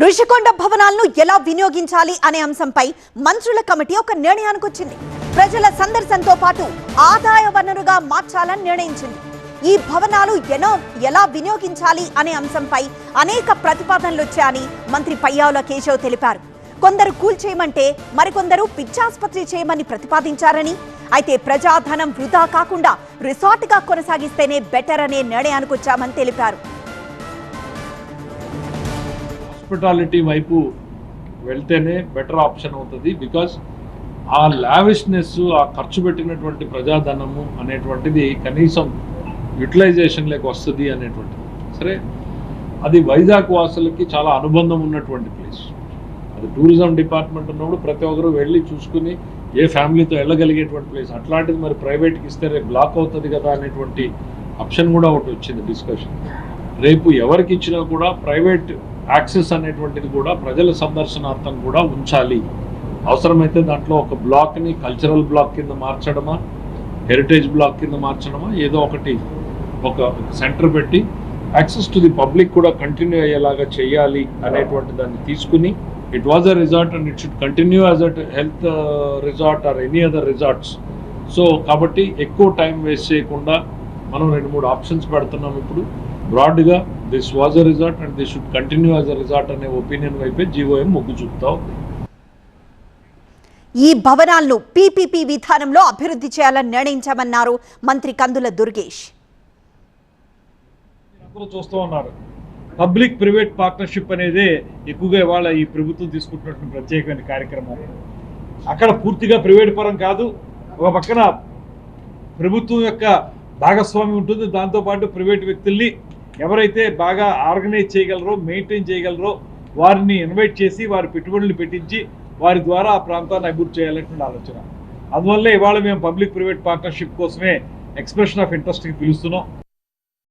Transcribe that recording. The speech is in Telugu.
రుషికొండ భవనాలను ఎలా వినియోగించాలి అనే అంశంపై మంత్రుల కమిటీ ఒక నిర్ణయానికి వచ్చింది. ప్రజల సందర్శనతో పాటు ఆదాయ వనరుగా మార్చాలని నిర్ణయించింది. ఈ భవనాలు ఎలా వినియోగించాలి అనే అంశంపై అనేక ప్రతిపాదనలు వచ్చాయని మంత్రి పయ్యావుల కేశవ్ తెలిపారు. కొందరు కూల్చేయమంటే మరికొందరు పిచ్చాసుపత్రి చేయమని ప్రతిపాదించారని, అయితే ప్రజాధనం వృధా కాకుండా రిసార్ట్గా కొనసాగిస్తేనే బెటర్ అనే నిర్ణయానికి వచ్చామని తెలిపారు. హాస్పిటాలిటీ వైపు వెళ్తేనే బెటర్ ఆప్షన్ అవుతుంది. బికాస్ ఆ లావిష్నెస్, ఆ ఖర్చు పెట్టినటువంటి ప్రజాధనము అనేటువంటిది కనీసం యూటిలైజేషన్లోకి వస్తుంది అనేటువంటిది. సరే, అది వైజాగ్ వాసులకి చాలా అనుబంధం ఉన్నటువంటి ప్లేస్. అది టూరిజం డిపార్ట్మెంట్ ఉన్నప్పుడు ప్రతి ఒక్కరు వెళ్ళి చూసుకుని ఏ ఫ్యామిలీతో వెళ్ళగలిగేటువంటి ప్లేస్. అట్లాంటిది మరి ప్రైవేట్కి ఇస్తే రేపు బ్లాక్ అవుతుంది కదా అనేటువంటి ఆప్షన్ కూడా ఒకటి వచ్చింది డిస్కషన్. రేపు ఎవరికి ఇచ్చినా కూడా ప్రైవేట్ యాక్సెస్ అనేటువంటిది కూడా ప్రజల సందర్శనార్థం కూడా ఉంచాలి. అవసరమైతే దాంట్లో ఒక బ్లాక్ని కల్చరల్ బ్లాక్ కింద మార్చడమా, హెరిటేజ్ బ్లాక్ కింద మార్చడమా, ఏదో ఒకటి ఒక సెంటర్ పెట్టి యాక్సెస్ టు ది పబ్లిక్ కూడా కంటిన్యూ అయ్యేలాగా చేయాలి అనేటువంటి దాన్ని తీసుకుని, it was a resort and it should continue as a health resort or any other resorts. So కాబట్టి ఎక్కువ టైం వేస్ట్ చేయకుండా మనం 2-3 ఆప్షన్స్ పెడుతున్నాం. ఇప్పుడు బ్రాడ్గా this was a resort and this should continue as a resort అనే ఒపీనియన్ వైపే జీఓఎం మొగ్గు చూపుతా ఉంది. ఈ భవనాలను పీపీపీ విధానంలో అభివృద్ధి చేయాలని నిర్ణయించామన్నారు మంత్రి కందుల దుర్గేష్. చూస్తూ ఉన్నారు, పబ్లిక్ ప్రైవేట్ పార్ట్నర్షిప్ అనేది ఎక్కువగా ఇవాళ ఈ ప్రభుత్వం తీసుకుంటున్నటువంటి ప్రత్యేకమైన కార్యక్రమం. అక్కడ పూర్తిగా ప్రైవేట్ పరం కాదు, ఒక పక్కన ప్రభుత్వం యొక్క భాగస్వామ్యం ఉంటుంది. దాంతోపాటు ప్రైవేట్ వ్యక్తుల్ని ఎవరైతే బాగా ఆర్గనైజ్ చేయగలరో, మెయింటైన్ చేయగలరో వారిని ఇన్వైట్ చేసి వారి పెట్టుబడులు పెట్టించి వారి ద్వారా ఆ ప్రాంతాన్ని అభివృద్ధి చేయాలనేటువంటి ఆలోచన. అందువల్లే ఇవాళ మేము పబ్లిక్ ప్రైవేట్ పార్ట్నర్షిప్ కోసమే ఎక్స్ప్రెషన్ ఆఫ్ ఇంట్రెస్ట్కి పిలుస్తున్నాం.